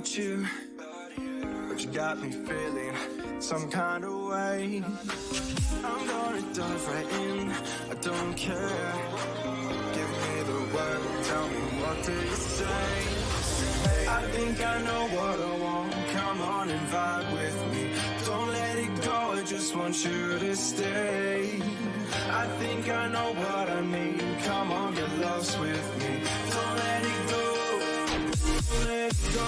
about you, but you got me feeling some kind of way. I'm gonna dive right in, I don't care. Give me the word, tell me what to say. I think I know what I want, come on and vibe with me. Don't let it go, I just want you to stay. I think I know what I need, come on, get lost with me. Don't let it go, don't let it go.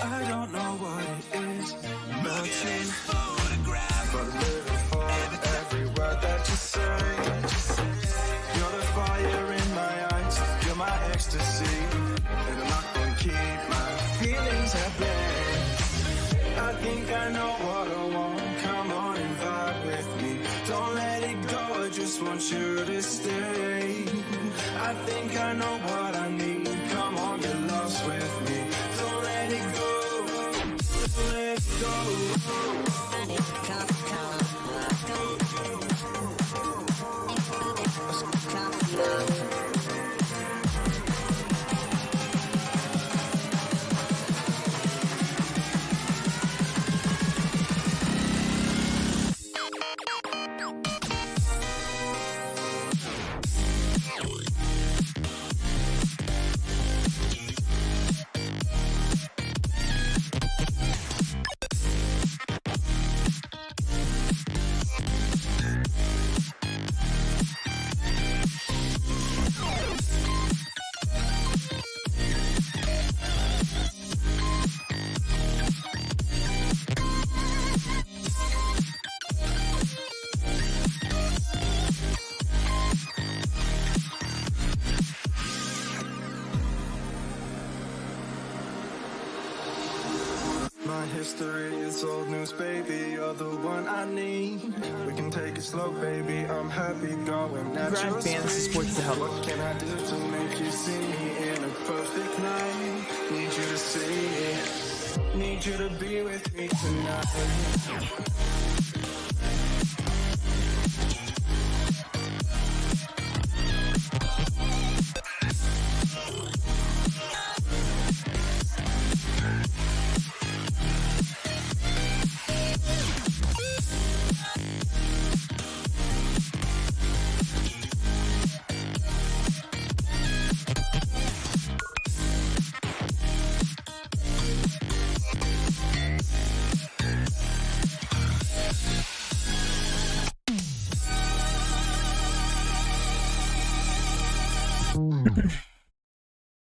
I don't know what it is about you, but living for every word that you say. You're the fire in my eyes, you're my ecstasy, and I'm not gonna keep my feelings at bay. I think I know what I want, come on and vibe with me. Don't let it go, I just want you to stay. I think I know what I need, come on, get lost with me. Don't let it go. Let's go. My history is old news, baby. You're the one I need. We can take it slow, baby. I'm happy going at your Fantasy Sports to help. What can I do to make you see me in a perfect night? Need you to see it. Need you to be with me tonight.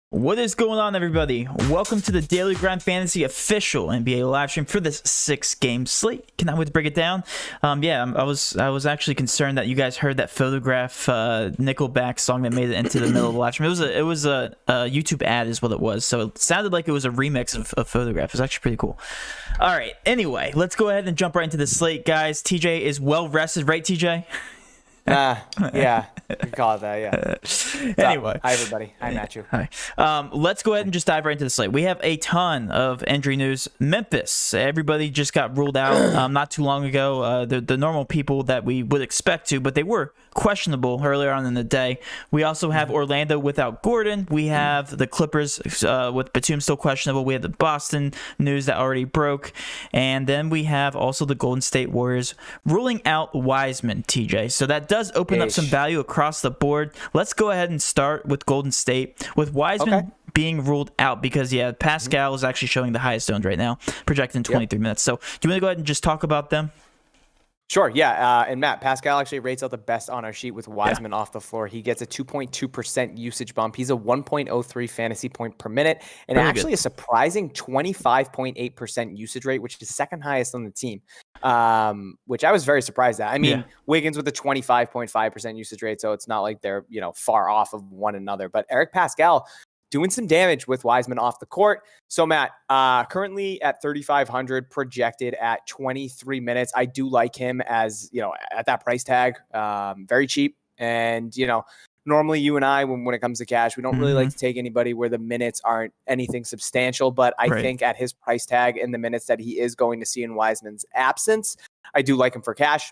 What is going on, everybody? Welcome to the Daily Grind Fantasy official NBA live stream for this 6-game slate. Cannot wait to break it down. Yeah, I was actually concerned that you guys heard that Photograph Nickelback song that made it into the middle of the live stream. It was a YouTube ad, is what it was. So it sounded like it was a remix of Photograph. It's actually pretty cool. All right. Anyway, let's go ahead and jump right into the slate, guys. TJ is well rested, right, TJ? Yeah, you can call it that, yeah. Anyway. Hi, everybody. Hi, Matthew. Hi. Let's go ahead and just dive right into the slate. We have a ton of injury news. Memphis, everybody just got ruled out not too long ago. The normal people that we would expect to, but they were questionable earlier on in the day. We also have Orlando without Gordon. We have the Clippers with Batum still questionable. We have the Boston news that already broke. And then we have also the Golden State Warriors ruling out Wiseman, TJ. So that does open up some value across the board. Let's go ahead and start with Golden State. With Wiseman being ruled out because, yeah, Pascal is actually showing the highest owned right now, projected in 23 minutes. So do you want to go ahead and just talk about them? Sure, yeah. And Matt, Pascal actually rates out the best on our sheet with Wiseman off the floor. He gets a 2.2% usage bump. He's a 1.03 fantasy point per minute, and Really actually good. a surprising 25.8% usage rate, which is second highest on the team, which I was very surprised at. I mean, Wiggins with a 25.5% usage rate, so it's not like they're, far off of one another. But Eric Pascal doing some damage with Wiseman off the court. So Matt, currently at 3,500, projected at 23 minutes. I do like him as, at that price tag, very cheap. And, normally you and I, when it comes to cash, we don't really like to take anybody where the minutes aren't anything substantial. But I think at his price tag and the minutes that he is going to see in Wiseman's absence, I do like him for cash.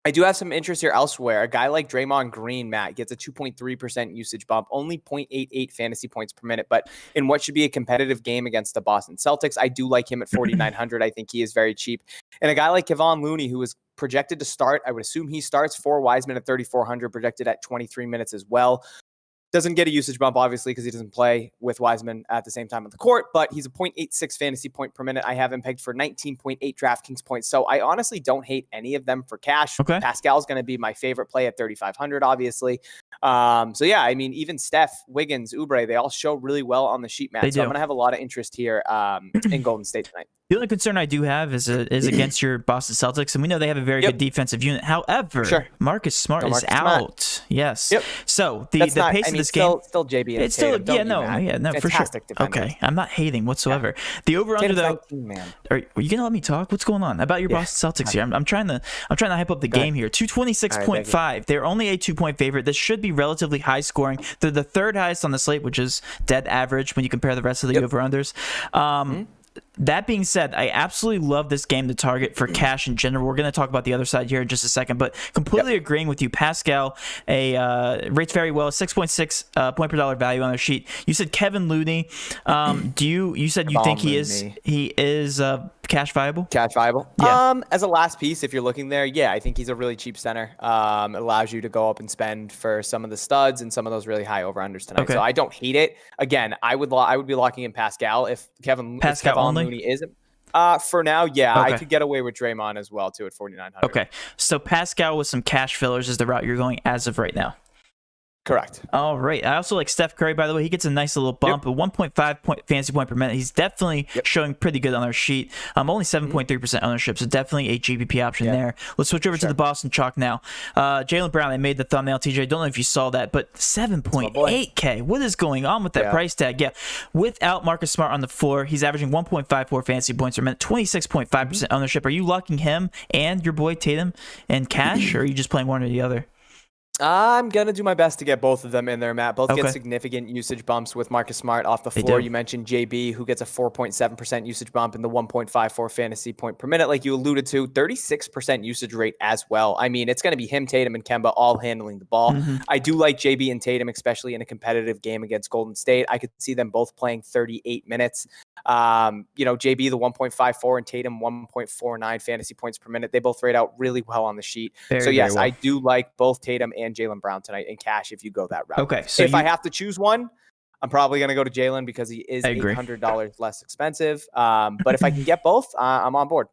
I do have some interest here elsewhere. A guy like Draymond Green, Matt, gets a 2.3% usage bump, only 0.88 fantasy points per minute. But in what should be a competitive game against the Boston Celtics, I do like him at 4,900. I think he is very cheap. And a guy like Kevon Looney, who is projected to start, I would assume he starts for Wiseman at 3,400, projected at 23 minutes as well. Doesn't get a usage bump, obviously, because he doesn't play with Wiseman at the same time on the court, but he's a 0.86 fantasy point per minute. I have him pegged for 19.8 DraftKings points. So I honestly don't hate any of them for cash. Okay. Pascal's going to be my favorite play at 3,500, obviously. So yeah, I mean, even Steph, Wiggins, Oubre, they all show really well on the sheet, Matt. So I'm going to have a lot of interest here in Golden State tonight. The only concern I do have is against your Boston Celtics, and we know they have a very good defensive unit. However, Marcus Smart is out. Yes. So the pace of this game, still JB. It's still for sure. Okay, I'm not hating whatsoever. The over under though. Are you gonna let me talk? What's going on about your Boston Celtics here? I'm trying to hype up the game here. 226.5. They're only a 2-point favorite. This should be relatively high scoring. They're the third highest on the slate, which is dead average when you compare the rest of the over unders. That being said, I absolutely love this game to target for cash in general. We're going to talk about the other side here in just a second, but completely agreeing with you. Pascal rates very well, 6.6 point per dollar value on their sheet. You said Kevon Looney. You said you think he is cash viable? Cash viable. Yeah. As a last piece, if you're looking there, I think he's a really cheap center. It allows you to go up and spend for some of the studs and some of those really high over-unders tonight. So I don't hate it. Again, I would be locking in Pascal if Kevon Looney isn't. For now, I could get away with Draymond as well too at 4,900. Okay, so Pascal with some cash fillers is the route you're going as of right now. Correct. All right. I also like Steph Curry, by the way. He gets a nice little bump, a 1.5 fantasy point per minute. He's definitely showing pretty good on our sheet. Only 7.3% ownership, so definitely a GPP option there. Let's switch over to the Boston Chalk now. Jaylen Brown, I made the thumbnail, TJ. Don't know if you saw that, but 7.8K. What is going on with that price tag? Yeah. Without Marcus Smart on the floor, he's averaging 1.54 fantasy points per minute, 26.5% ownership. Are you locking him and your boy Tatum in cash, or are you just playing one or the other? I'm going to do my best to get both of them in there, Matt. Both get significant usage bumps with Marcus Smart off the floor. You mentioned JB, who gets a 4.7% usage bump and the 1.54 fantasy point per minute. Like you alluded to, 36% usage rate as well. I mean, it's going to be him, Tatum, and Kemba all handling the ball. I do like JB and Tatum, especially in a competitive game against Golden State. I could see them both playing 38 minutes. JB, the 1.54 and Tatum 1.49 fantasy points per minute. They both rate out really well on the sheet. Very well. I do like both Tatum and Jaylen Brown tonight in cash if you go that route. Okay. So if I have to choose one, I'm probably going to go to Jaylen because he is $800 less expensive. But if I can get both, I'm on board.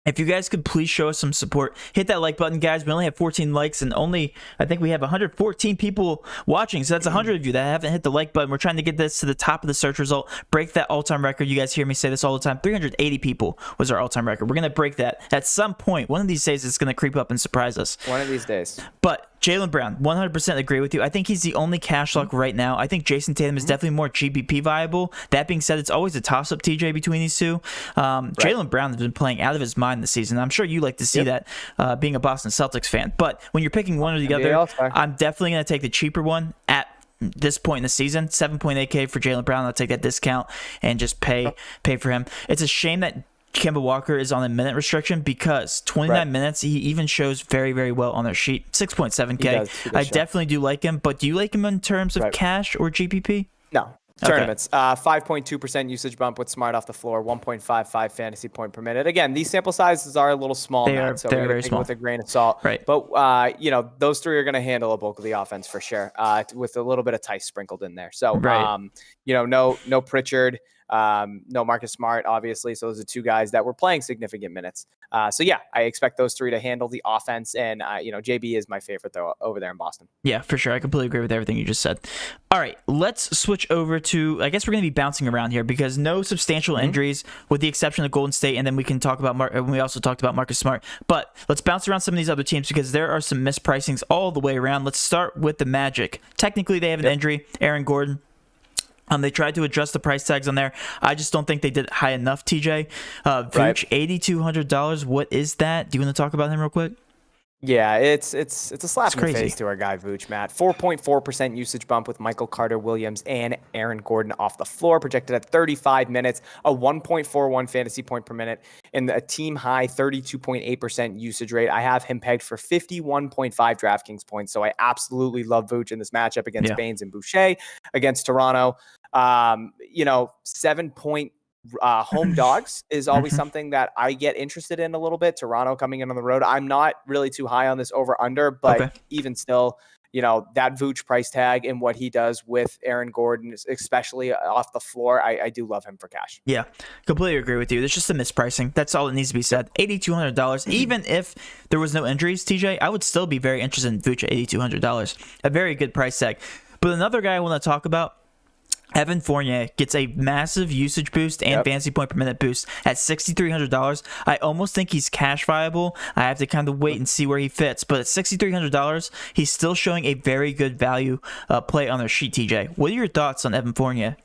If you guys could please show us some support, hit that like button, guys. We only have 14 likes and I think we have 114 people watching. So that's 100 of you that haven't hit the like button. We're trying to get this to the top of the search result, break that all-time record. You guys hear me say this all the time. 380 people was our all-time record. We're going to break that at some point. One of these days, it's going to creep up and surprise us. One of these days. But Jaylen Brown, 100% agree with you. I think he's the only cash lock right now. I think Jason Tatum is definitely more GPP viable. That being said, it's always a toss-up, TJ, between these two. Jaylen Brown has been playing out of his mind this season. I'm sure you like to see that being a Boston Celtics fan. But when you're picking one or the other, I'm definitely going to take the cheaper one at this point in the season. 7.8K for Jaylen Brown. I'll take that discount and just pay for him. It's a shame that Kemba Walker is on a minute restriction because 29 minutes, he even shows very, very well on their sheet. 6.7K. I definitely do like him, but do you like him in terms of cash or GPP? No. Tournaments, 5.2% usage bump with Smart off the floor, 1.55 fantasy point per minute. Again, these sample sizes are a little small, Matt, so we're going to take it with a grain of salt. Right. But, those three are going to handle a bulk of the offense for sure, with a little bit of Tice sprinkled in there. So, no Pritchard, no Marcus Smart, obviously. So those are two guys that were playing significant minutes. I expect those three to handle the offense. And, JB is my favorite, though, over there in Boston. Yeah, for sure. I completely agree with everything you just said. All right, let's switch over to, I guess we're going to be bouncing around here because no substantial injuries with the exception of Golden State. And then we can talk about, we also talked about Marcus Smart. But let's bounce around some of these other teams because there are some mispricings all the way around. Let's start with the Magic. Technically, they have an injury, Aaron Gordon. They tried to adjust the price tags on there. I just don't think they did high enough, TJ. Vooch, $8,200. What is that? Do you want to talk about him real quick? Yeah, it's a slap in the face to our guy Vooch, Matt. 4.4% usage bump with Michael Carter-Williams and Aaron Gordon off the floor, projected at 35 minutes, a 1.41 fantasy point per minute, and a team high 32.8% usage rate. I have him pegged for 51.5 DraftKings points, so I absolutely love Vooch in this matchup against Baines and Boucher, against Toronto. 7-point home dogs is always something that I get interested in a little bit. Toronto coming in on the road. I'm not really too high on this over under, but even still, that Vooch price tag and what he does with Aaron Gordon, especially off the floor, I do love him for cash. Yeah, completely agree with you. There's just a mispricing. That's all that needs to be said. $8,200. Even if there was no injuries, TJ, I would still be very interested in Vooch at $8,200. A very good price tag. But another guy I want to talk about, Evan Fournier, gets a massive usage boost and fantasy point per minute boost at $6,300. I almost think he's cash viable. I have to kind of wait and see where he fits. But at $6,300, he's still showing a very good value play on their sheet, TJ. What are your thoughts on Evan Fournier?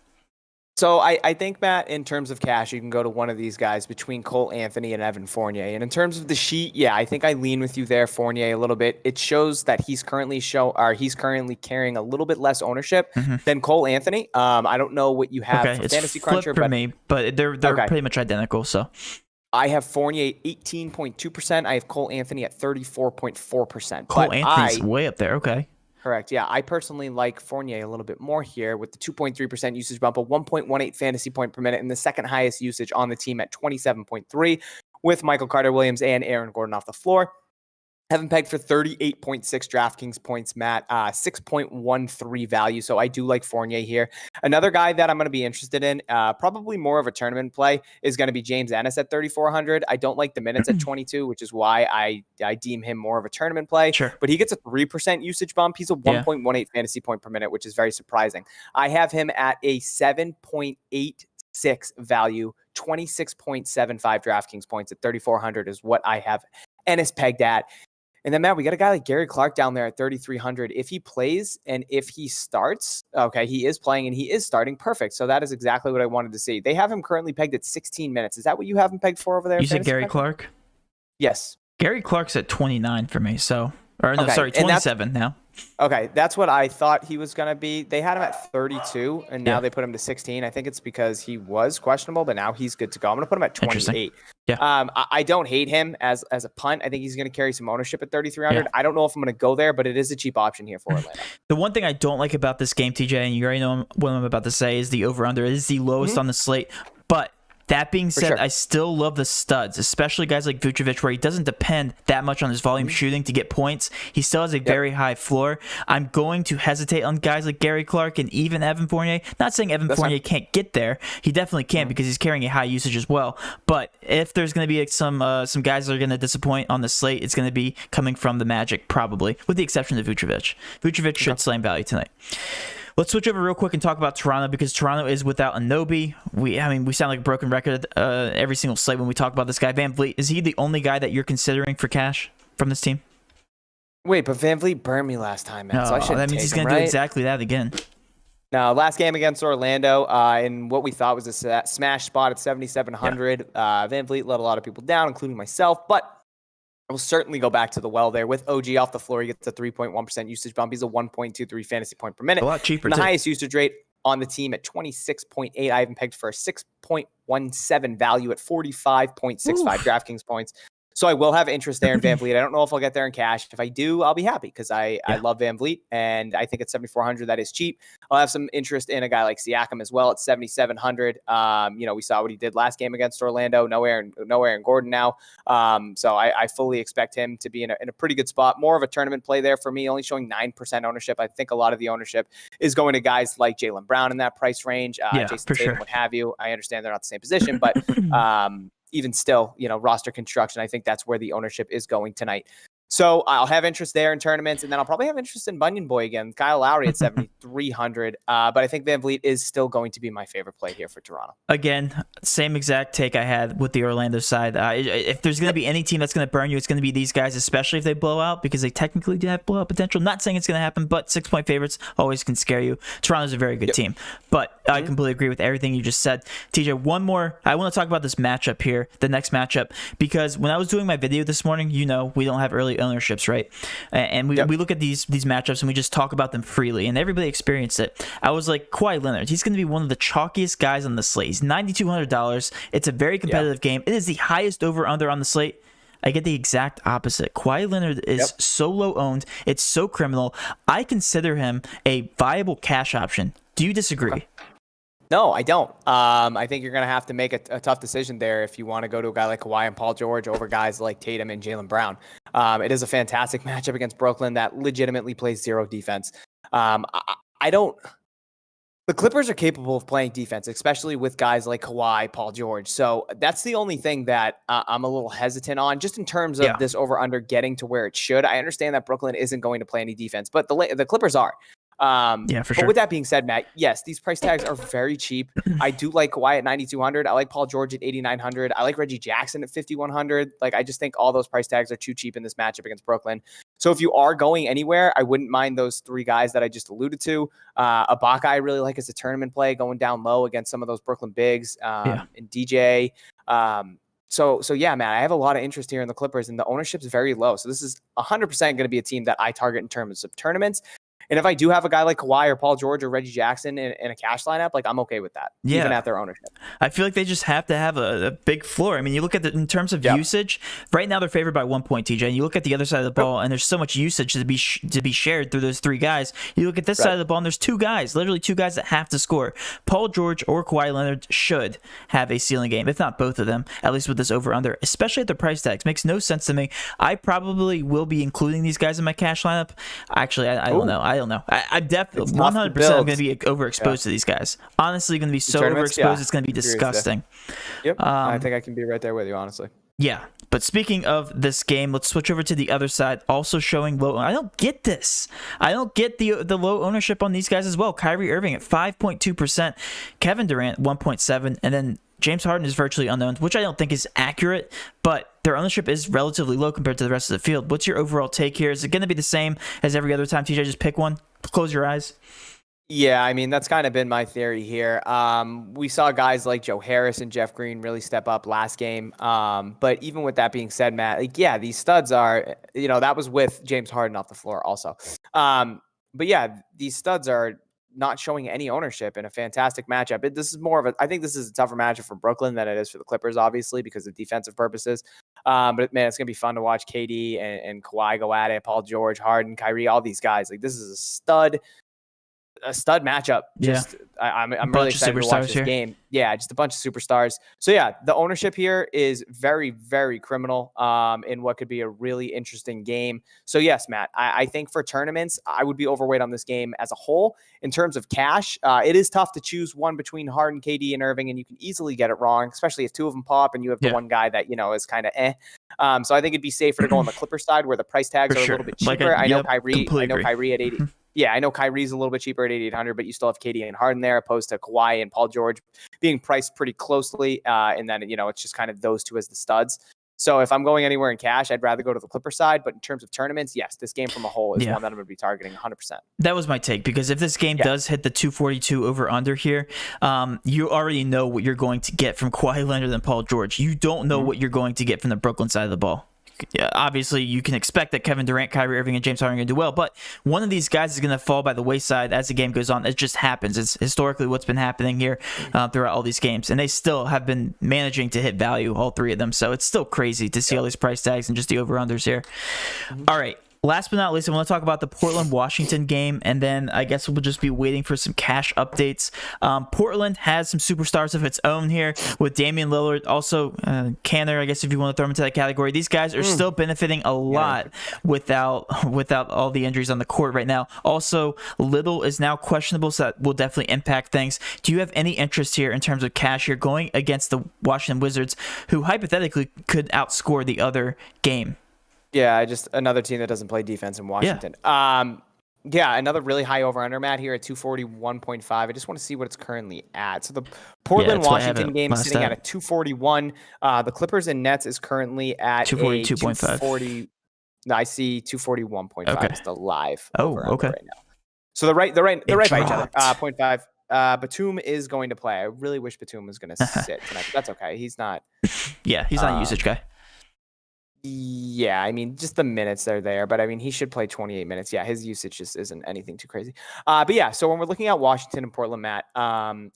So I think, Matt, in terms of cash, you can go to one of these guys between Cole Anthony and Evan Fournier. And in terms of the sheet, I think I lean with you there, Fournier, a little bit. It shows that he's currently carrying a little bit less ownership than Cole Anthony. I don't know what you have for Fantasy Cruncher, for me, but they're pretty much identical. So I have Fournier 18.2%. I have Cole Anthony at 34.4%. Cole Anthony's way up there. Okay. Correct. Yeah, I personally like Fournier a little bit more here with the 2.3% usage bump, a 1.18 fantasy point per minute, and the second highest usage on the team at 27.3 with Michael Carter-Williams and Aaron Gordon off the floor. Have him pegged for 38.6 DraftKings points, Matt, 6.13 value. So I do like Fournier here. Another guy that I'm going to be interested in, probably more of a tournament play, is going to be James Ennis at 3,400. I don't like the minutes at 22, which is why I deem him more of a tournament play. Sure. But he gets a 3% usage bump. He's a 1.18 fantasy point per minute, which is very surprising. I have him at a 7.86 value, 26.75 DraftKings points at 3,400 is what I have Ennis pegged at. And then, Matt, we got a guy like Gary Clark down there at 3,300. If he plays and if he starts, he is playing and he is starting, perfect. So that is exactly what I wanted to see. They have him currently pegged at 16 minutes. Is that what you have him pegged for over there? You said Gary Clark? Yes. Gary Clark's at 29 for me. So, 27 now. Okay, that's what I thought he was going to be. They had him at 32, and now they put him to 16. I think it's because he was questionable, but now he's good to go. I'm going to put him at 28. Yeah. I don't hate him as a punt. I think he's going to carry some ownership at 3,300. I don't know if I'm going to go there, but it is a cheap option here for Atlanta. The one thing I don't like about this game, TJ, and you already know what I'm about to say, is the over-under. It is the lowest on the slate, but that being said, I still love the studs, especially guys like Vucevic, where he doesn't depend that much on his volume shooting to get points. He still has a very high floor. I'm going to hesitate on guys like Gary Clark and even Evan Fournier. Not saying Evan Fournier can't get there. He definitely can because he's carrying a high usage as well. But if there's going to be some guys that are going to disappoint on the slate, it's going to be coming from the Magic, probably, with the exception of Vucevic. Vucevic should slam value tonight. Let's switch over real quick and talk about Toronto because Toronto is without Anunoby. We sound like a broken record every single slate when we talk about this guy. Van Vliet, is he the only guy that you're considering for cash from this team? Wait, but Van Vliet burned me last time, man. So I should. That means he's going to do exactly that again. Now, last game against Orlando, in what we thought was a smash spot at 7,700. Van Vliet let a lot of people down, including myself, but I will certainly go back to the well there. With OG off the floor, he gets a 3.1% usage bump. He's a 1.23 fantasy point per minute. A lot cheaper, and the highest usage rate on the team at 26.8. I have him pegged for a 6.17 value at 45.65 DraftKings points. So I will have interest there in Van Vliet. I don't know if I'll get there in cash. If I do, I'll be happy because I love Van Vliet, and I think at 7,400 that is cheap. I'll have some interest in a guy like Siakam as well at 7,700. We saw what he did last game against Orlando. No Aaron Gordon now. So I fully expect him to be in a pretty good spot. More of a tournament play there for me, only showing 9% ownership. I think a lot of the ownership is going to guys like Jaylen Brown in that price range, Jason Tatum, sure. what have you. I understand they're not the same position, but even still, roster construction, I think that's where the ownership is going tonight. So I'll have interest there in tournaments, and then I'll probably have interest in Bunyan Boy again, Kyle Lowry at 7,300. But I think Van Vliet is still going to be my favorite play here for Toronto. Again, same exact take I had with the Orlando side. If there's going to be any team that's going to burn you, it's going to be these guys, especially if they blow out, because they technically do have blowout potential. Not saying it's going to happen, but 6-point favorites always can scare you. Toronto's a very good team. But I completely agree with everything you just said. TJ, one more. I want to talk about this matchup here, the next matchup, because when I was doing my video this morning, we don't have early ownerships, right? And we look at these matchups and we just talk about them freely, and everybody experienced it. I was like, Kawhi Leonard, he's going to be one of the chalkiest guys on the slate. He's $9,200. It's a very competitive game. It is the highest over-under on the slate. I get the exact opposite. Kawhi Leonard is so low owned. It's so criminal. I consider him a viable cash option. Do you disagree? Okay. No, I don't. I think you're going to have to make a tough decision there if you want to go to a guy like Kawhi and Paul George over guys like Tatum and Jaylen Brown. It is a fantastic matchup against Brooklyn that legitimately plays zero defense. The Clippers are capable of playing defense, especially with guys like Kawhi, Paul George. So that's the only thing that I'm a little hesitant on, just in terms of this over-under getting to where it should. I understand that Brooklyn isn't going to play any defense, but the Clippers are. For sure. But with that being said, Matt, yes, these price tags are very cheap. I do like Kawhi at 9,200. I like Paul George at 8,900. I like Reggie Jackson at 5,100. Like, I just think all those price tags are too cheap in this matchup against Brooklyn. So if you are going anywhere, I wouldn't mind those three guys that I just alluded to. Ibaka, I really like as a tournament play, going down low against some of those Brooklyn bigs, and DJ. So yeah, man, I have a lot of interest here in the Clippers, and the ownership's very low. So this is 100% going to be a team that I target in terms of tournaments. And if I do have a guy like Kawhi or Paul George or Reggie Jackson in a cash lineup, like, I'm okay with that, even at their ownership. I feel like they just have to have a big floor. I mean, you look at in terms of usage, right now they're favored by 1 point, TJ. And you look at the other side of the ball, and there's so much usage to be shared through those three guys. You look at this side of the ball, and there's literally two guys that have to score. Paul George or Kawhi Leonard should have a ceiling game, if not both of them, at least with this over-under, especially at the price tags. Makes no sense to me. I probably will be including these guys in my cash lineup. Actually, I don't know. I'm definitely 100% I'm going to be overexposed to these guys. Honestly, going to be so overexposed, it's going to be disgusting. Yep, I think I can be right there with you, honestly. Yeah, but speaking of this game, let's switch over to the other side, also showing low. I don't get this. I don't get the low ownership on these guys as well. Kyrie Irving at 5.2%, Kevin Durant 1.7%, and then James Harden is virtually unknown, which I don't think is accurate, but their ownership is relatively low compared to the rest of the field. What's your overall take here? Is it going to be the same as every other time? TJ, just pick one. Close your eyes. Yeah, I mean, that's kind of been my theory here. We saw guys like Joe Harris and Jeff Green really step up last game. But even with that being said, Matt, these studs are, that was with James Harden off the floor also. But yeah, these studs are not showing any ownership in a fantastic matchup. I think this is a tougher matchup for Brooklyn than it is for the Clippers, obviously, because of defensive purposes. But man, it's going to be fun to watch KD and Kawhi go at it, Paul George, Harden, Kyrie, all these guys. Like, this is a stud matchup. I'm really excited to watch this game. Yeah, just a bunch of superstars. So yeah, the ownership here is very, very criminal in what could be a really interesting game. So yes, Matt, I think for tournaments, I would be overweight on this game as a whole. In terms of cash, it is tough to choose one between Harden, KD, and Irving, and you can easily get it wrong, especially if two of them pop and you have the one guy that, is kind of so I think it'd be safer to go on the Clipper side where the price tags are a little bit cheaper. I know Kyrie at 80. Yeah, I know Kyrie's a little bit cheaper at 8,800, but you still have KD and Harden there, opposed to Kawhi and Paul George being priced pretty closely. And then, it's just kind of those two as the studs. So if I'm going anywhere in cash, I'd rather go to the Clipper side. But in terms of tournaments, yes, this game from a whole is one that I'm going to be targeting 100%. That was my take, because if this game does hit the 242 over under here, you already know what you're going to get from Kawhi Leonard and Paul George. You don't know what you're going to get from the Brooklyn side of the ball. obviously you can expect that Kevin Durant, Kyrie Irving, and James Harden are going to do well, but one of these guys is going to fall by the wayside as the game goes on. It just happens. It's historically what's been happening here throughout all these games, and they still have been managing to hit value, all three of them. So it's still crazy to see all these price tags and just the over-unders here. All right. Last but not least, I want to talk about the Portland-Washington game, and then I guess we'll just be waiting for some cash updates. Portland has some superstars of its own here with Damian Lillard, also Canner, I guess if you want to throw him into that category. These guys are still benefiting a lot without all the injuries on the court right now. Also, Little is now questionable, so that will definitely impact things. Do you have any interest here in terms of cash here going against the Washington Wizards, who hypothetically could outscore the other game? Yeah, just another team that doesn't play defense in Washington. Yeah, another really high over-under, Matt, here at 241.5. I just want to see what it's currently at. So the Portland-Washington game is sitting at a 241. The Clippers and Nets is currently at 240. I see 241.5 is the live over-under right now. So they're right by each other. 0.5. Batum is going to play. I really wish Batum was going to sit tonight, but that's okay. He's not. Yeah, he's not a usage guy. Yeah, I mean, just the minutes are there, but I mean, he should play 28 minutes. Yeah, his usage just isn't anything too crazy. But yeah, so when we're looking at Washington and Portland, Matt,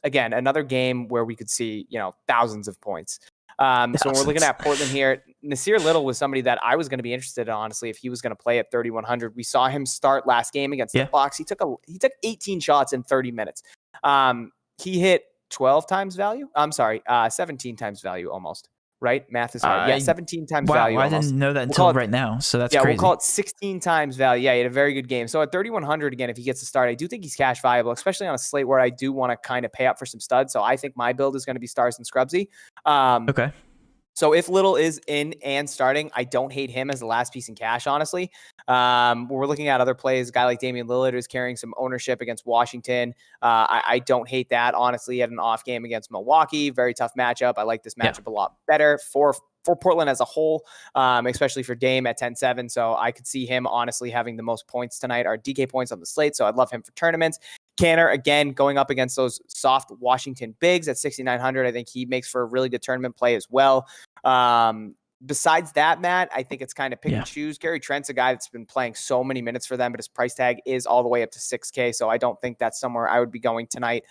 again, another game where we could see, thousands of points. So when we're looking at Portland here, Nasir Little was somebody that I was going to be interested in, honestly, if he was going to play at 3,100. We saw him start last game against the Bucks. He took 18 shots in 30 minutes. He hit 12 times value. I'm sorry, 17 times value almost. Right? Math is hard. 17 times value. I didn't know that until right now. So that's crazy. We'll call it 16 times value. Yeah, he had a very good game. So at 3,100, again, if he gets to start, I do think he's cash viable, especially on a slate where I do want to kind of pay up for some studs. So I think my build is going to be Stars and Scrubsy. Okay. So if Little is in and starting, I don't hate him as the last piece in cash, honestly. We're looking at other plays. A guy like Damian Lillard is carrying some ownership against Washington. I don't hate that, honestly. He had an off game against Milwaukee. Very tough matchup. I like this matchup a lot better for Portland as a whole, especially for Dame at 10-7. So I could see him, honestly, having the most points tonight, or DK points on the slate. So I'd love him for tournaments. Canner, again, going up against those soft Washington bigs at 6,900. I think he makes for a really good tournament play as well. Besides that, Matt, I think it's kind of pick and choose. Gary Trent's a guy that's been playing so many minutes for them, but his price tag is all the way up to 6K. So I don't think that's somewhere I would be going tonight.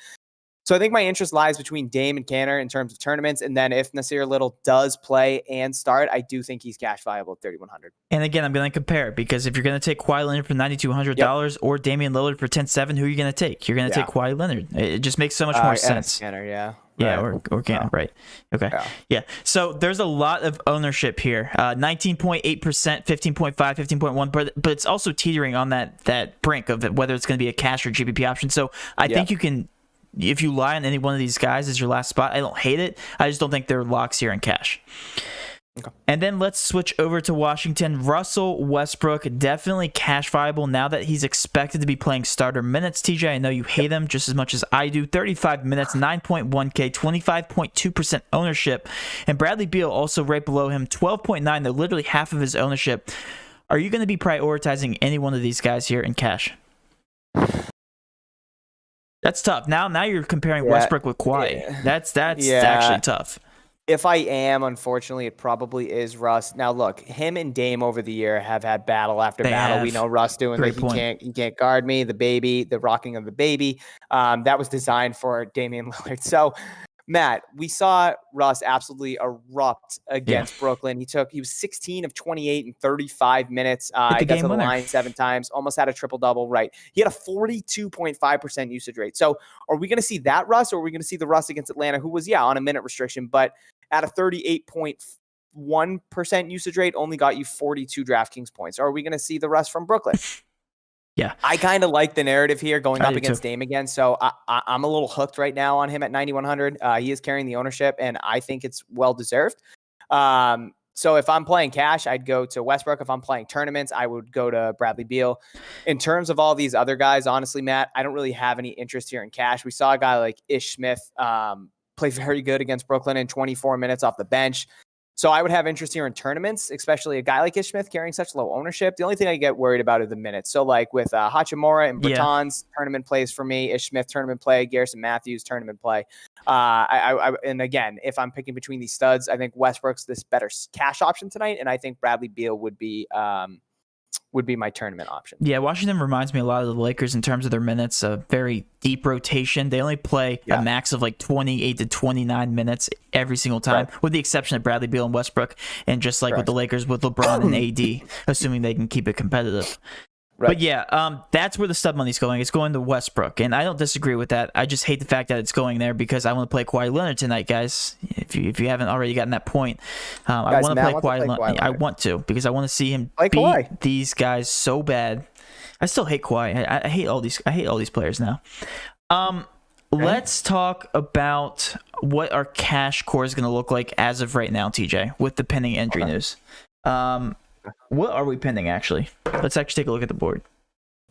So I think my interest lies between Dame and Canner in terms of tournaments. And then if Nasir Little does play and start, I do think he's cash viable at 3,100. And again, I'm going to compare, because if you're going to take Kawhi Leonard for $9,200 or Damian Lillard for 10-7, who are you going to take? You're going to take Kawhi Leonard. It just makes so much more sense. Canner, yeah. Yeah, or Canner, right. Okay. Yeah. So there's a lot of ownership here. 19.8%, 15.5, 15.1, but it's also teetering on that brink of whether it's going to be a cash or GPP option. So I think you can, if you lie on any one of these guys as your last spot, I don't hate it. I just don't think they're locks here in cash. Okay. And then let's switch over to Washington. Russell Westbrook, definitely cash viable now that he's expected to be playing starter minutes. TJ, I know you hate him just as much as I do. 35 minutes, 9.1K, 25.2% ownership. And Bradley Beal also right below him, 12.9. They're literally half of his ownership. Are you going to be prioritizing any one of these guys here in cash? That's tough. Now you're comparing Westbrook with Kawhi. Yeah. That's actually tough. If I am, unfortunately, it probably is Russ. Now, look, him and Dame over the year have had battle after battle. We know Russ doing that. He can't guard me. The rocking of the baby. That was designed for Damian Lillard. So, Matt, we saw Russ absolutely erupt against Brooklyn. He was 16 of 28 in 35 minutes. He got to the line 7 times, almost had a triple-double, right? He had a 42.5% usage rate. So are we going to see that Russ, or are we going to see the Russ against Atlanta, who was, on a minute restriction, but at a 38.1% usage rate, only got you 42 DraftKings points? Or are we going to see the Russ from Brooklyn? Yeah, I kind of like the narrative here going up against Dame again. So I'm a little hooked right now on him at 9,100. He is carrying the ownership, and I think it's well-deserved. So if I'm playing cash, I'd go to Westbrook. If I'm playing tournaments, I would go to Bradley Beal. In terms of all these other guys, honestly, Matt, I don't really have any interest here in cash. We saw a guy like Ish Smith play very good against Brooklyn in 24 minutes off the bench. So I would have interest here in tournaments, especially a guy like Ish Smith carrying such low ownership. The only thing I get worried about are the minutes. So like with Hachimura and Bertans, tournament plays for me. Ish Smith, tournament play. Garrison Matthews, tournament play. And again, if I'm picking between these studs, I think Westbrook's this better cash option tonight, and I think Bradley Beal would be my tournament option. Yeah, Washington reminds me a lot of the Lakers in terms of their minutes. A very deep rotation. They only play a max of like 28 to 29 minutes every single time, with the exception of Bradley Beal and Westbrook, and just like with the Lakers with LeBron and AD, assuming they can keep it competitive. Right. But yeah, that's where the stud money's going. It's going to Westbrook, and I don't disagree with that. I just hate the fact that it's going there because I want to play Kawhi Leonard tonight, guys. If you haven't already gotten that point, I want to play Kawhi Leonard. I want to because I want to see him beat these guys so bad. I still hate Kawhi. I hate all these. I hate all these players now. Let's talk about what our cash core is going to look like as of right now, TJ, with the pending injury news. What are we pending, actually? Let's actually take a look at the board.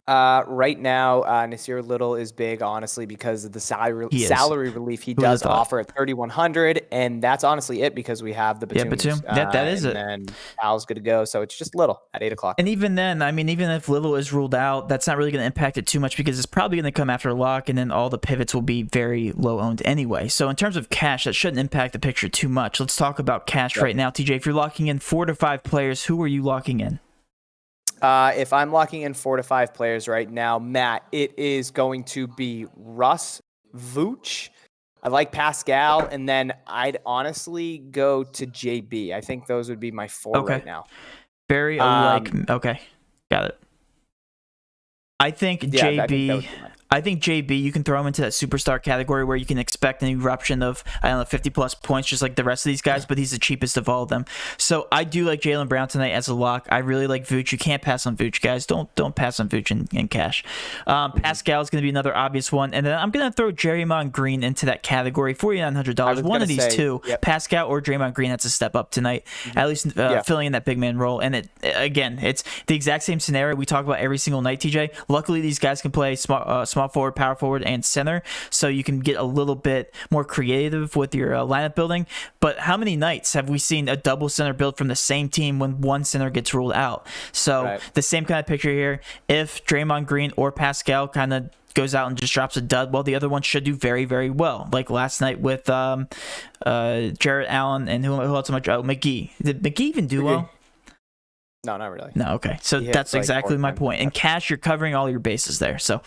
Right now, Nasir Little is big, honestly, because of the salary relief he does offer at 3,100, and that's honestly it because we have the Batum. Yeah, Batum. That is it. And Al's good to go, so it's just Little at 8 o'clock. And even then, I mean, even if Little is ruled out, that's not really going to impact it too much because it's probably going to come after a lock, and then all the pivots will be very low owned anyway. So in terms of cash, that shouldn't impact the picture too much. Let's talk about cash right now, TJ. If you're locking in 4 to 5 players, who are you locking in? If I'm locking in 4 to 5 players right now, Matt, it is going to be Russ, Vooch. I like Pascal, and then I'd honestly go to JB. I think those would be my 4 right now. Very okay, got it. I think JB. I think JB, you can throw him into that superstar category where you can expect an eruption of, 50 plus points, just like the rest of these guys, but he's the cheapest of all of them. So I do like Jaylen Brown tonight as a lock. I really like Vooch. You can't pass on Vooch, guys. Don't pass on Vooch in cash. Pascal is going to be another obvious one. And then I'm going to throw Draymond Green into that category, $4,900. One of these two, Pascal or Draymond Green, that's a step up tonight, at least filling in that big man role. And it's the exact same scenario we talk about every single night, TJ. Luckily, these guys can play small forward, power forward, and center, so you can get a little bit more creative with your lineup building. But how many nights have we seen a double center build from the same team when one center gets ruled out? So the same kind of picture here. If Draymond Green or Pascal kind of goes out and just drops a dud, well, the other one should do very, very well. Like last night with Jarrett Allen and who else am I? McGee. Did McGee even do well? No, not really. No, okay. So that's exactly my point. In cash, you're covering all your bases there. So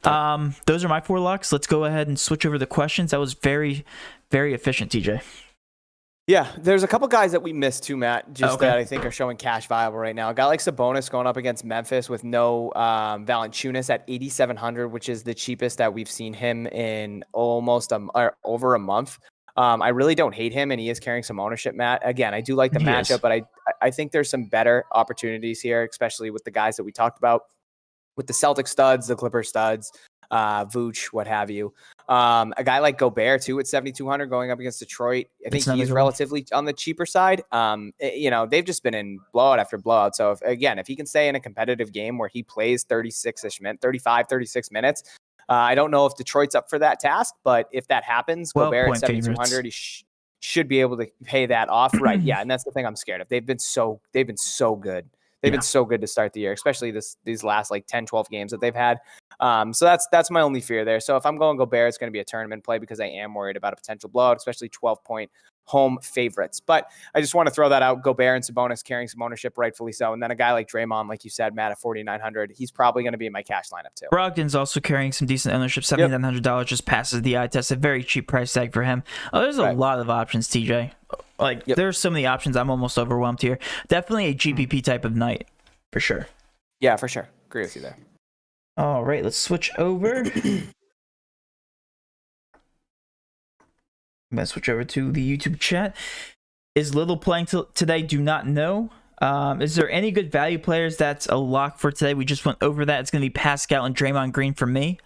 those are my 4 locks. Let's go ahead and switch over the questions. That was very, very efficient, TJ. Yeah, there's a couple guys that we missed too, Matt, that I think are showing cash viable right now. A guy like Sabonis going up against Memphis with no Valanciunas at 8,700, which is the cheapest that we've seen him in almost over a month. I really don't hate him, and he is carrying some ownership, Matt. Again, I do like the matchup, but I think there's some better opportunities here, especially with the guys that we talked about, with the Celtics studs, the Clipper studs, Vooch, what have you. A guy like Gobert, too, at 7,200 going up against Detroit. I think he's relatively on the cheaper side. They've just been in blowout after blowout. So, if he can stay in a competitive game where he plays 36 minutes, I don't know if Detroit's up for that task, but if that happens, Gobert at 7,200, he should be able to pay that off. Right. Yeah. And that's the thing I'm scared of. They've been so good. They've been so good to start the year, especially these last 10, 12 games that they've had. So that's my only fear there. So if I'm going Gobert, it's going to be a tournament play because I am worried about a potential blowout, especially 12-point home favorites. But I just want to throw that out. Gobert and Sabonis carrying some ownership, rightfully so. And then a guy like Draymond, like you said, Matt, at 4,900, he's probably going to be in my cash lineup too. Brogdon's also carrying some decent ownership. $7,900 just passes the eye test. A very cheap price tag for him. There's a lot of options, TJ. There's so many options. I'm almost overwhelmed here. Definitely a GPP type of night, for sure. Yeah, for sure. Agree with you there. All right, let's switch over. I'm going to switch over to the YouTube chat. Is Little playing today? Do not know. Is there any good value players that's a lock for today? We just went over that. It's going to be Pascal and Draymond Green for me.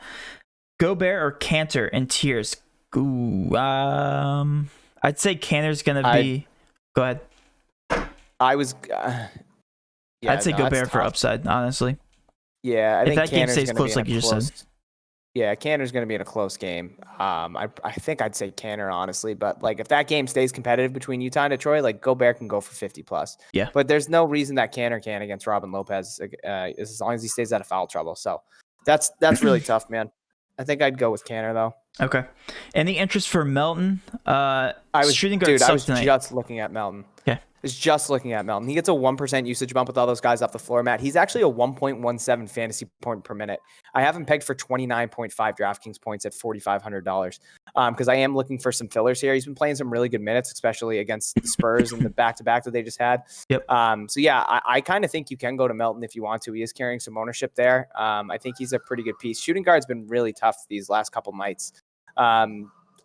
Gobert or Cantor in tiers? Ooh, I'd say Cantor's going to be... Go ahead. I'd say Gobert for upside, honestly. Yeah, I think if that game stays close, like you just said. Yeah, Cantor's going to be in a close game. I think I'd say Cantor, honestly. But if that game stays competitive between Utah and Detroit, Gobert can go for 50 plus. Yeah. But there's no reason that Cantor can against Robin Lopez as long as he stays out of foul trouble. So that's really tough, man. I think I'd go with Canner though. Okay. Any interest for Melton? Shooting guard I sucked was tonight. just looking at Melton. Okay. Is just looking at Melton. He gets a 1% usage bump with all those guys off the floor, Matt. He's actually a 1.17 fantasy point per minute. I have him pegged for 29.5 DraftKings points at $4,500 because I am looking for some fillers here. He's been playing some really good minutes, especially against the Spurs and the back-to-back that they just had. Yep. So, yeah, I kind of think you can go to Melton if you want to. He is carrying some ownership there. I think he's a pretty good piece. Shooting guard's been really tough these last couple nights.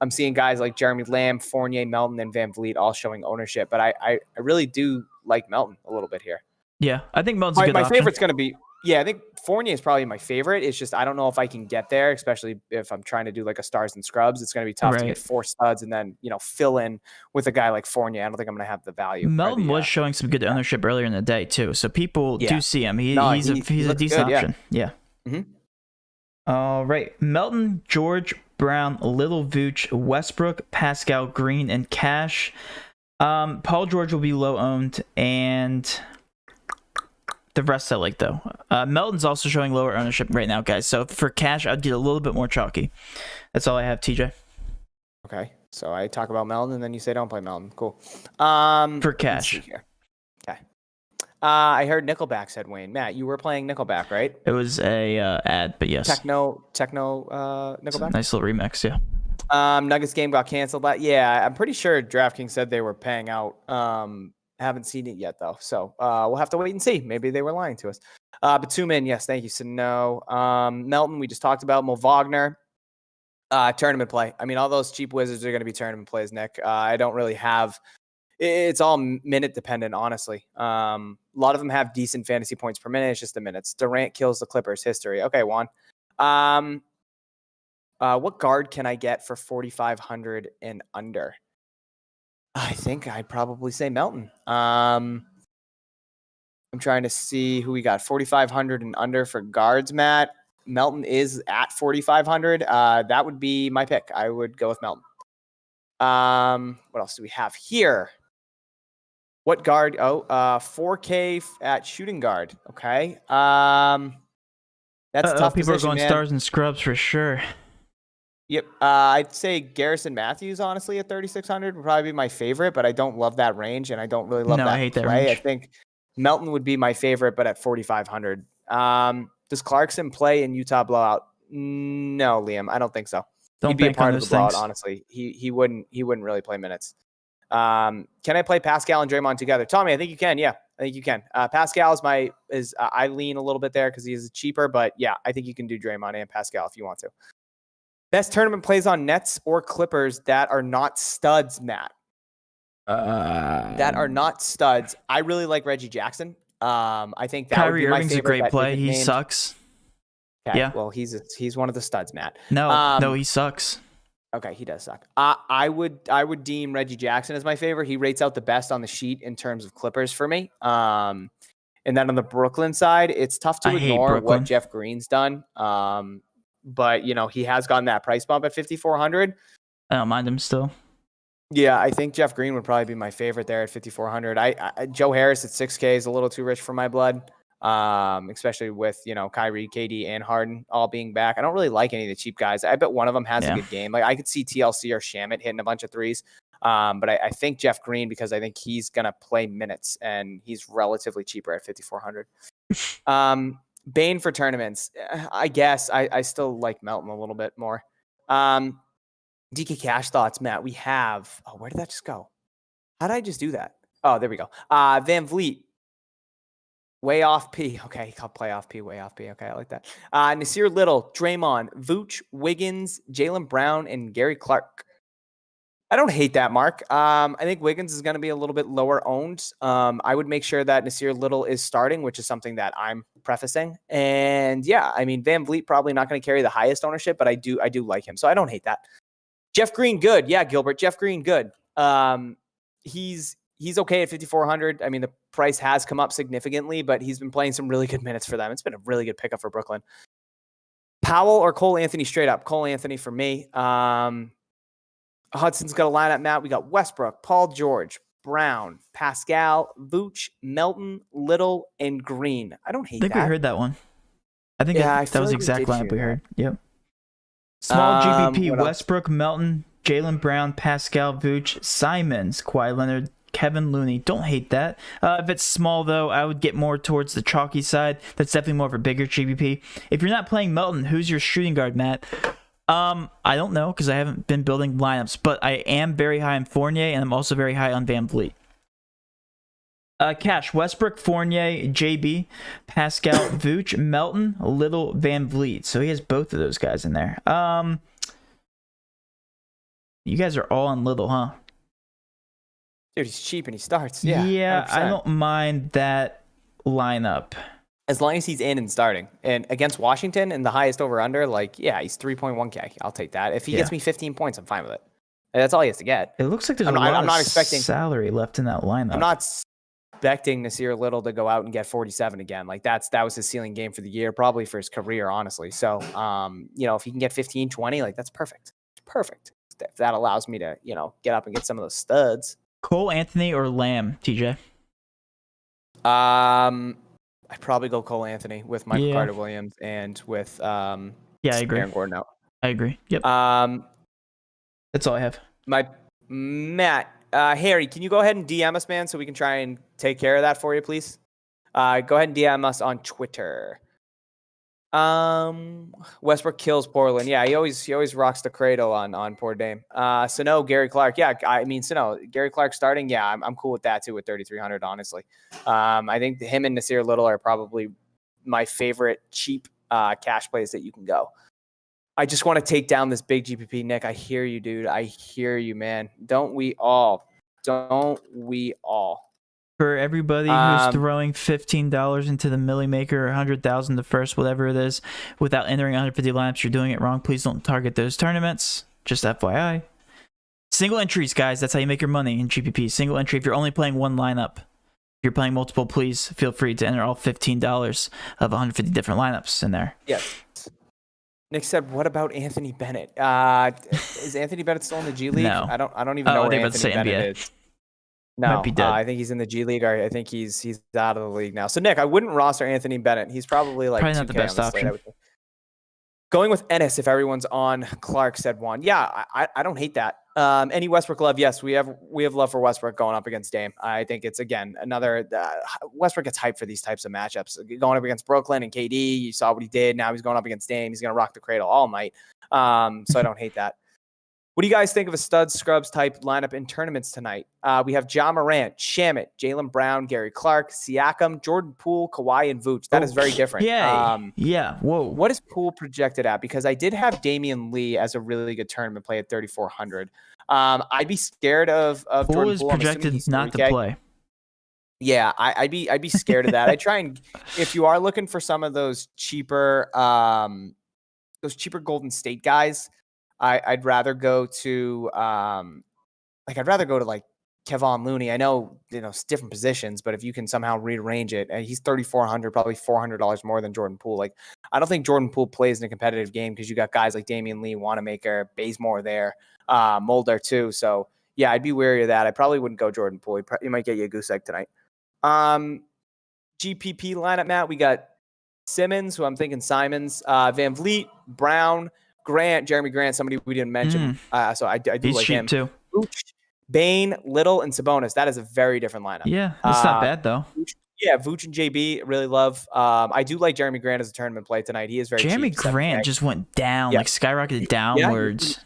I'm seeing guys like Jeremy Lamb, Fournier, Melton, and Van Vliet all showing ownership, but I really do like Melton a little bit here. Yeah, I think Melton's a good My option. favorite's going to be, I think Fournier is probably my favorite. It's just I don't know if I can get there, especially if I'm trying to do like a stars and scrubs. It's going to be tough to get 4 studs and then, fill in with a guy like Fournier. I don't think I'm going to have the value. Melton was showing some good ownership earlier in the day too, so people do see him. He's a decent option. Yeah. Mm-hmm. All right, Melton, George, Brown, Little Vooch, Westbrook, Pascal, Green, and Cash. Paul George will be low owned, and the rest I like though. Melton's also showing lower ownership right now, guys. So for Cash, I'd get a little bit more chalky. That's all I have, TJ. Okay, so I talk about Melton, and then you say don't play Melton. Cool. For Cash. Okay. I heard Nickelback said Wayne. Matt, you were playing Nickelback, right? It was a ad, but yes. Techno Nickelback. Nice little remix, yeah. Nuggets game got canceled. Yeah, I'm pretty sure DraftKings said they were paying out. Haven't seen it yet though, so we'll have to wait and see. Maybe they were lying to us. Batuman, yes, thank you. So no. Melton, we just talked about. Mo Wagner, tournament play. I mean, all those cheap Wizards are going to be tournament plays, Nick. I don't really have. It's all minute dependent, honestly. A lot of them have decent fantasy points per minute. It's just the minutes. Durant kills the Clippers. History. Okay, Juan. What guard can I get for 4,500 and under? I think I'd probably say Melton. I'm trying to see who we got. 4,500 and under for guards, Matt. Melton is at 4,500. That would be my pick. I would go with Melton. What else do we have here? What guard? 4K at shooting guard. Okay. That's a tough people position, are going man. stars and scrubs for sure. Yep. I'd say Garrison Matthews, honestly, at 3,600 would probably be my favorite, but I don't love that range, and I don't really love that I hate that play. range. I think Melton would be my favorite, but at 4,500. Does Clarkson play in Utah blowout? No, Liam. I don't think so. Don't He'd be a bank part on of the those blowout, things. honestly. He wouldn't really play minutes. Can I play Pascal and Draymond together? Tommy, I think you can. Yeah, I think you can. Pascal is I lean a little bit there because he is cheaper, but yeah, I think you can do Draymond and Pascal if you want to. Best tournament plays on Nets or Clippers that are not studs, Matt. That are not studs. I really like Reggie Jackson. I think that Kyrie would be my Irving's favorite. a great play. He sucks. Okay, yeah. Well, he's one of the studs, Matt. No, he sucks. Okay, he does suck. I would deem Reggie Jackson as my favorite. He rates out the best on the sheet in terms of Clippers for me. And then on the Brooklyn side, it's tough to ignore what Jeff Green's done. But he has gotten that price bump at 5,400. I don't mind him still. Yeah, I think Jeff Green would probably be my favorite there at 5,400. Joe Harris at 6K is a little too rich for my blood. Especially with Kyrie, KD, and Harden all being back. I don't really like any of the cheap guys. I bet one of them has a good game. Like I could see TLC or Shamet hitting a bunch of threes. But I think Jeff Green, because I think he's gonna play minutes and he's relatively cheaper at 5,400. Bane for tournaments. I guess I still like Melton a little bit more. DK Cash thoughts, Matt. We have. Oh, where did that just go? How did I just do that? Oh, there we go. Van Vliet. Way off P. Okay, I'll play off P. Way off P. Okay, I like that. Nasir Little, Draymond, Vooch, Wiggins, Jaylen Brown, and Gary Clark. I don't hate that, Mark. I think Wiggins is going to be a little bit lower owned. I would make sure that Nasir Little is starting, which is something that I'm prefacing. And yeah, I mean, Van Vliet probably not going to carry the highest ownership, but I do like him. So I don't hate that. Jeff Green, good. Yeah, Gilbert. Jeff Green, good. He's okay at 5,400. I mean, the price has come up significantly, but he's been playing some really good minutes for them. It's been a really good pickup for Brooklyn. Powell or Cole Anthony straight up? Cole Anthony for me. Hudson's got a lineup, Matt. We got Westbrook, Paul George, Brown, Pascal, Vooch, Melton, Little, and Green. I don't hate that. I think we heard that one. I think that was the exact lineup we heard. Yep. Small GPP, What else? Westbrook, Melton, Jaylen Brown, Pascal, Vooch, Simons, Kawhi Leonard, Kevin Looney. Don't hate that. If it's small, though, I would get more towards the chalky side. That's definitely more of a bigger GPP. If you're not playing Melton, who's your shooting guard, Matt? I don't know because I haven't been building lineups, but I am very high on Fournier, and I'm also very high on Van Vliet. Cash, Westbrook, Fournier, JB, Pascal, Vooch, Melton, Little, Van Vliet. So he has both of those guys in there. You guys are all on Little, huh? Dude, he's cheap and he starts. Yeah, Yeah, 100%. I don't mind that lineup. As long as he's in and starting. And against Washington and the highest over-under, like, yeah, he's 3.1K. I'll take that. If he gets me 15 points, I'm fine with it. And that's all he has to get. It looks like there's I'm a lot not of expecting salary left in that lineup. I'm not expecting Nasir Little to go out and get 47 again. Like that was his ceiling game for the year, probably for his career, honestly. So, if he can get 15, 20, like that's perfect. It's perfect. If that allows me to, get up and get some of those studs. Cole Anthony or Lamb, TJ? I'd probably go Cole Anthony with Michael Carter Williams and with I agree. Aaron Gordon out. I agree. Yep. That's all I have. Matt, Harry, can you go ahead and DM us, man, so we can try and take care of that for you, please? Go ahead and DM us on Twitter. Westbrook kills Portland. Yeah, he always rocks the cradle on poor Dame. Sano, Gary Clark. Yeah, Sano, Gary Clark starting. Yeah, I'm cool with that too with 3,300. Honestly, I think him and Nasir Little are probably my favorite cheap cash plays that you can go. I just want to take down this big GPP, Nick. I hear you, dude. I hear you, man. Don't we all? For everybody who's throwing $15 into the Millie Maker or $100,000 the first, whatever it is, without entering 150 lineups, you're doing it wrong. Please don't target those tournaments. Just FYI. Single entries, guys. That's how you make your money in GPP. Single entry. If you're only playing one lineup, if you're playing multiple, please feel free to enter all $15 of 150 different lineups in there. Yes. Nick said, "What about Anthony Bennett? Is Anthony Bennett still in the G League? No. I don't even know where Anthony Bennett is. No, Might be dead. I think he's in the G League. Or I think he's out of the league now. So Nick, I wouldn't roster Anthony Bennett. He's probably like not the best option. Going with Ennis if everyone's on. Clark said one. Yeah, I don't hate that. Any Westbrook love? Yes, we have love for Westbrook going up against Dame. I think it's again another Westbrook gets hyped for these types of matchups. Going up against Brooklyn and KD, you saw what he did. Now he's going up against Dame. He's going to rock the cradle all night. So I don't hate that. What do you guys think of a stud scrubs type lineup in tournaments tonight? We have Ja Morant, Shamet, Jaylen Brown, Gary Clark, Siakam, Jordan Poole, Kawhi, and Vooch. That is very different. Yeah. Whoa. What is Poole projected at? Because I did have Damian Lee as a really good tournament play at 3,400. I'd be scared of Poole Jordan is Poole. projected not to play. Yeah, I'd be scared of that. I try and if you are looking for some of those cheaper Golden State guys. I'd rather go to like Kevon Looney. I know, it's different positions, but if you can somehow rearrange it, and he's 3,400, probably $400 more than Jordan Poole. Like, I don't think Jordan Poole plays in a competitive game because you got guys like Damian Lee, Wanamaker, Bazemore there, Mulder too. So yeah, I'd be wary of that. I probably wouldn't go Jordan Poole. He might get you a goose egg tonight. GPP lineup, Matt. We got Simmons, who I'm thinking Simons, Van Vliet, Brown, Grant, Jeremy Grant, somebody we didn't mention. So I do He's like cheap him too. Vooch, Bane, Little, and Sabonis. That is a very different lineup. Yeah, it's not bad though. Vooch and JB really love. I do like Jeremy Grant as a tournament play tonight. He is very Jeremy cheap. Grant just went down, like skyrocketed downwards.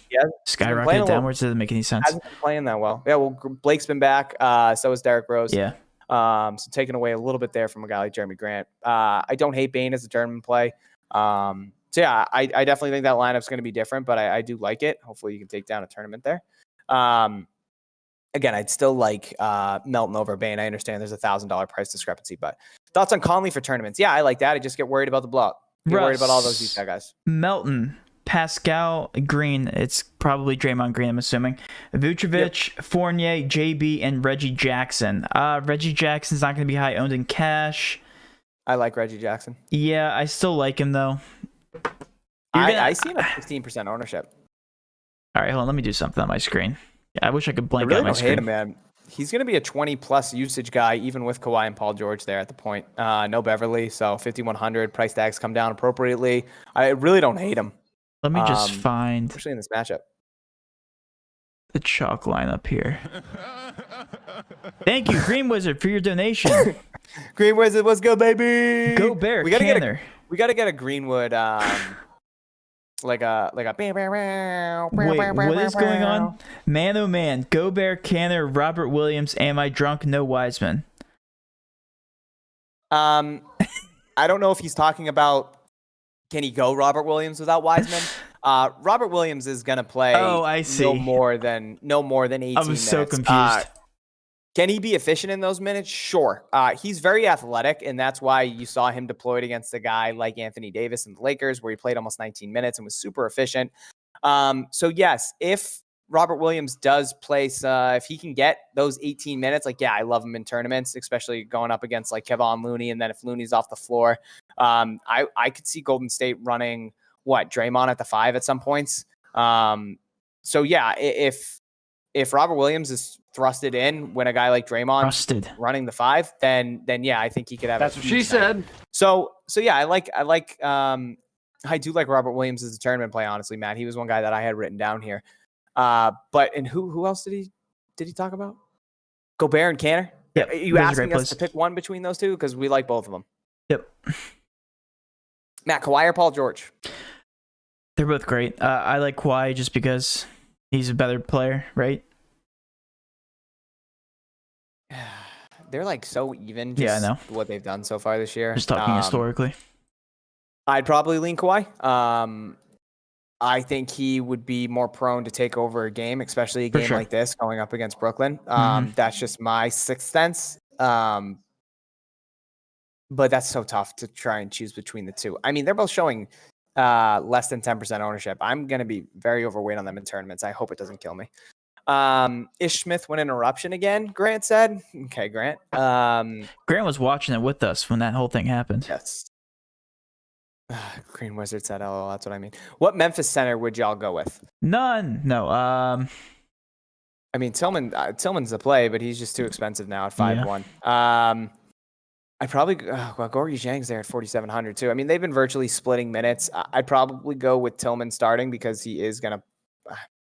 Skyrocketed downwards. Doesn't make any sense. Hasn't been playing that well. Yeah, well, Blake's been back. So is Derrick Rose. Yeah. So taking away a little bit there from a guy like Jeremy Grant. I don't hate Bane as a tournament play. So yeah, I definitely think that lineup's going to be different, but I do like it. Hopefully you can take down a tournament there. Again, I'd still like Melton over Bane. I understand there's $1,000 price discrepancy, but thoughts on Conley for tournaments? Yeah, I like that. I just get worried about the blowout. Get worried about all those Utah guys. Melton, Pascal, Green. It's probably Draymond Green, I'm assuming. Vucevic, Fournier, JB, and Reggie Jackson. Reggie Jackson's not going to be high owned in cash. I like Reggie Jackson. Yeah, I still like him though. I see him at 15% ownership. All right, hold on. Let me do something on my screen. Yeah, I wish I could blank out my don't screen. Hate him, man. He's going to be a 20-plus usage guy, even with Kawhi and Paul George there at the point. No Beverly, so 5,100. Price tags come down appropriately. I really don't hate him. Let me just find especially in this matchup. the chalk lineup here. Thank you, Green Wizard, for your donation. Green Wizard, let's go, baby. Go Bear, we gotta Canner. we gotta get a Greenwood like a Wait, what is going on? Man, oh man. Go Bear, Canner, Robert Williams. Am I drunk? No Wiseman. I don't know if he's talking about can he go Robert Williams without Wiseman. Robert Williams is gonna play. Oh, I see. No more than 18 I was minutes. so confused. Can he be efficient in those minutes? Sure. He's very athletic, and that's why you saw him deployed against a guy like Anthony Davis in the Lakers, where he played almost 19 minutes and was super efficient. So yes, if Robert Williams does place, if he can get those 18 minutes, like, yeah, I love him in tournaments, especially going up against like Kevon Looney. And then if Looney's off the floor, I could see Golden State running Draymond at the 5 at some points. So yeah, if Robert Williams is thrusted in when a guy like Draymond running the 5, then yeah, I think he could have. That's what she said. So yeah, I do like Robert Williams as a tournament play. Honestly, Matt, he was one guy that I had written down here. But who else did he talk about? Gobert and Canner. Yep. Are you asking us to pick one between those two? Because we like both of them. Yep. Matt, Kawhi or Paul George? They're both great. I like Kawhi just because he's a better player, right? They're like so even. Yeah, I know what they've done so far this year. Just talking historically. I'd probably lean Kawhi. I think he would be more prone to take over a game, especially a game like this going up against Brooklyn. That's just my sixth sense. But that's so tough to try and choose between the two. I mean, they're both showing less than 10% ownership. I'm going to be very overweight on them in tournaments. I hope it doesn't kill me. Ish Smith went an eruption again, Grant said. Okay, Grant. Grant was watching it with us when that whole thing happened. Yes. Green Wizard said, "Oh, that's what I mean." What Memphis center would y'all go with? None. No. I mean, Tillman's the play, but he's just too expensive now at 5-1. I'd probably Gorgie Zhang's there at 4,700 too. I mean, they've been virtually splitting minutes. I'd probably go with Tillman starting because he is gonna.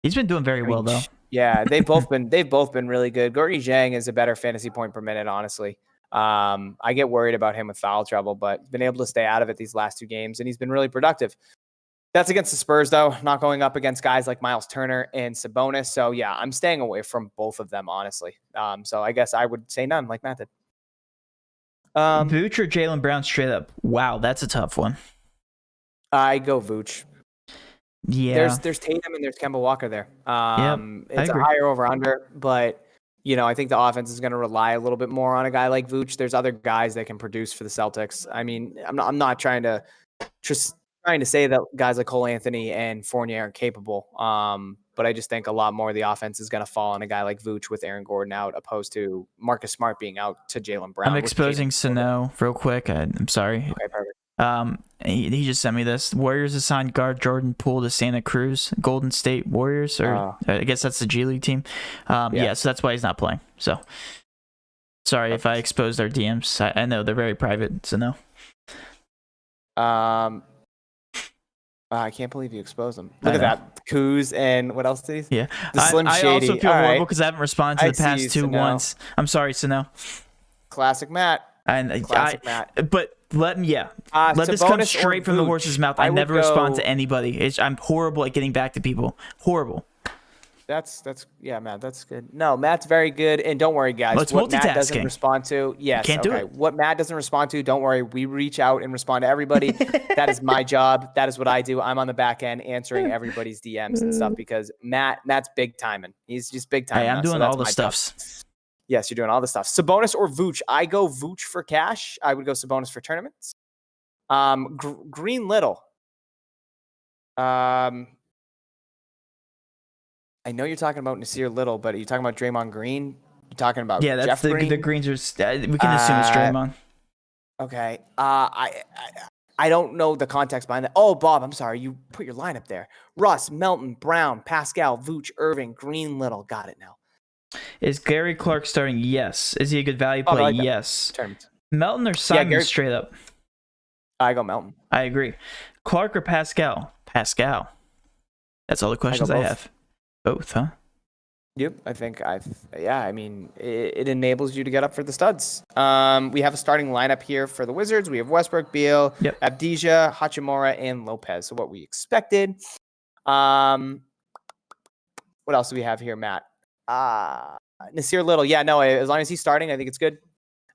He's been doing very well though. Yeah, they've both been really good. Gorgie Zhang is a better fantasy point per minute, honestly. I get worried about him with foul trouble, but been able to stay out of it these last 2 games, and he's been really productive. That's against the Spurs, though, not going up against guys like Miles Turner and Sabonis. So yeah, I'm staying away from both of them, honestly. So I guess I would say none, like Matt did. Vooch or Jaylen Brown straight up? Wow, that's a tough one. I go Vooch. Yeah, there's Tatum and there's Kemba Walker there. It's a higher over under, but I think the offense is going to rely a little bit more on a guy like Vooch. There's other guys that can produce for the Celtics. I mean, I'm not trying to say that guys like Cole Anthony and Fournier aren't capable. But I just think a lot more of the offense is going to fall on a guy like Vooch with Aaron Gordon out, opposed to Marcus Smart being out to Jaylen Brown. I'm exposing Sano real quick. I'm sorry. Okay, perfect. He just sent me this. Warriors assigned guard Jordan Poole to Santa Cruz. Golden State Warriors, or I guess that's the G League team. Yeah, so that's why he's not playing. So sorry if I exposed our DMs. I know they're very private, so no. I can't believe you exposed them. Look at that. Kuz and what else did he? Yeah. The Slim Shady. I also feel horrible because I haven't responded to the past 2 once. I'm sorry, Sano. Classic Matt. Matt. But let this come straight from the horse's mouth. I never respond to anybody. I'm horrible at getting back to people. Horrible. That's Matt. That's good. No, Matt's very good, and don't worry, guys. What Matt doesn't respond to, can't do it. What Matt doesn't respond to, don't worry. We reach out and respond to everybody. That is my job. That is what I do. I'm on the back end answering everybody's DMs and stuff because Matt's big timing. He's just big timing. Hey, I'm doing all the stuffs. Yes, you're doing all the stuff. Sabonis or Vooch? I go Vooch for cash. I would go Sabonis for tournaments. Green Little. I know you're talking about Nasir Little, but are you talking about Draymond Green? You're talking about that's Jeff Green? The Greens are. We can assume it's Draymond. Okay. I don't know the context behind that. Oh, Bob, I'm sorry. You put your lineup there. Russ, Melton, Brown, Pascal, Vooch, Irving, Green Little. Got it now. Is Gary Clark starting? Yes. Is he a good value play? Yes. Melton or Simon straight up? I go Melton. I agree. Clark or Pascal? Pascal. That's all the questions I have. Both, huh? Yep, I mean, it enables you to get up for the studs. We have a starting lineup here for the Wizards. We have Westbrook, Beal, Abdija, Hachimura, and Lopez. So what we expected. What else do we have here, Matt? Nasir Little. Yeah, no, as long as he's starting, I think it's good.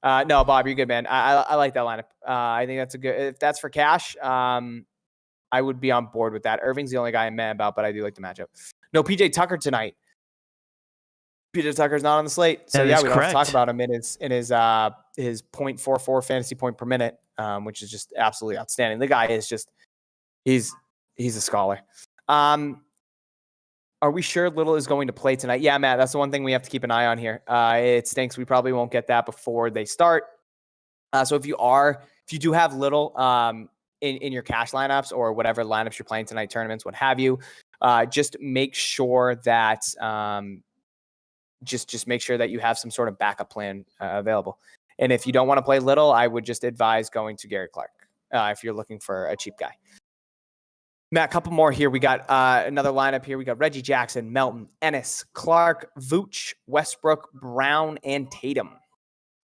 No, Bob, you're good, man. I like that lineup. I think that's a good, if that's for cash, I would be on board with that. Irving's the only guy I'm mad about, but I do like the matchup. No, PJ Tucker tonight. PJ Tucker's not on the slate. So yeah, we don't have to talk about him in his 0.44 fantasy point per minute, which is just absolutely outstanding. The guy is just, he's a scholar. Are we sure Little is going to play tonight? Yeah, Matt, that's the one thing we have to keep an eye on here. It stinks. We probably won't get that before they start. So if you do have Little in your cash lineups or whatever lineups you're playing tonight, tournaments, what have you, just make sure that just make sure that you have some sort of backup plan available. And if you don't want to play Little, I would just advise going to Gary Clark if you're looking for a cheap guy. Matt, a couple more here. We got another lineup here. We got Reggie Jackson, Melton, Ennis, Clark, Vooch, Westbrook, Brown, and Tatum.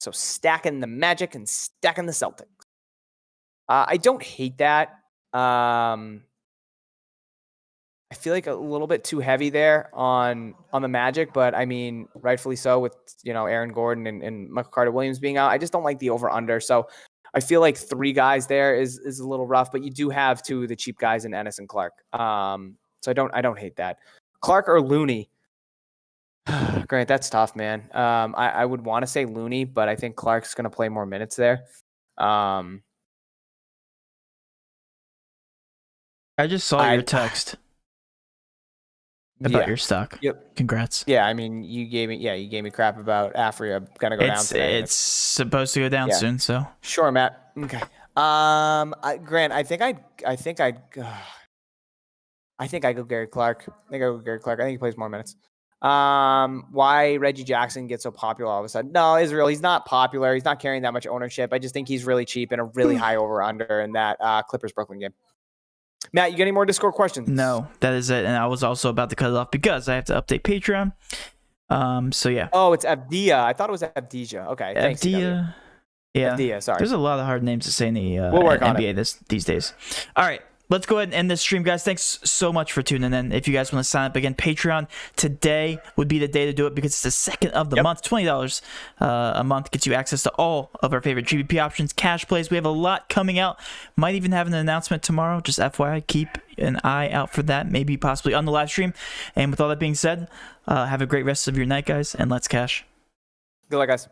So stacking the Magic and stacking the Celtics. I don't hate that. I feel like a little bit too heavy there on the Magic, but I mean, rightfully so with, Aaron Gordon and Michael Carter Williams being out. I just don't like the over-under. So I feel like 3 guys there is a little rough, but you do have 2 of the cheap guys in Ennis and Clark. So I don't hate that. Clark or Looney? Grant, that's tough, man. I would want to say Looney, but I think Clark's going to play more minutes there. I just saw your text about your stock. Yep. Congrats. Yeah, I mean, you gave me crap about Afria gonna go down today. It's supposed to go down soon, so. Sure, Matt. Okay. Grant, I think I'd go Gary Clark. I think he plays more minutes. Why Reggie Jackson gets so popular all of a sudden? No, Israel, he's not popular. He's not carrying that much ownership. I just think he's really cheap and a really high over-under in that Clippers Brooklyn game. Matt, you got any more Discord questions? No, that is it. And I was also about to cut it off because I have to update Patreon. So yeah. Oh, it's Abdia. I thought it was Abdija. Okay. Thanks, Abdia. Yeah. Abdia, sorry. There's a lot of hard names to say in the we'll work on NBA these days. All right. Let's go ahead and end this stream, guys. Thanks so much for tuning in. If you guys want to sign up again, Patreon today would be the day to do it because it's the second of the month. $20 a month gets you access to all of our favorite GPP options, cash plays. We have a lot coming out. Might even have an announcement tomorrow. Just FYI, keep an eye out for that. Maybe possibly on the live stream. And with all that being said, have a great rest of your night, guys, and let's cash. Good luck, guys.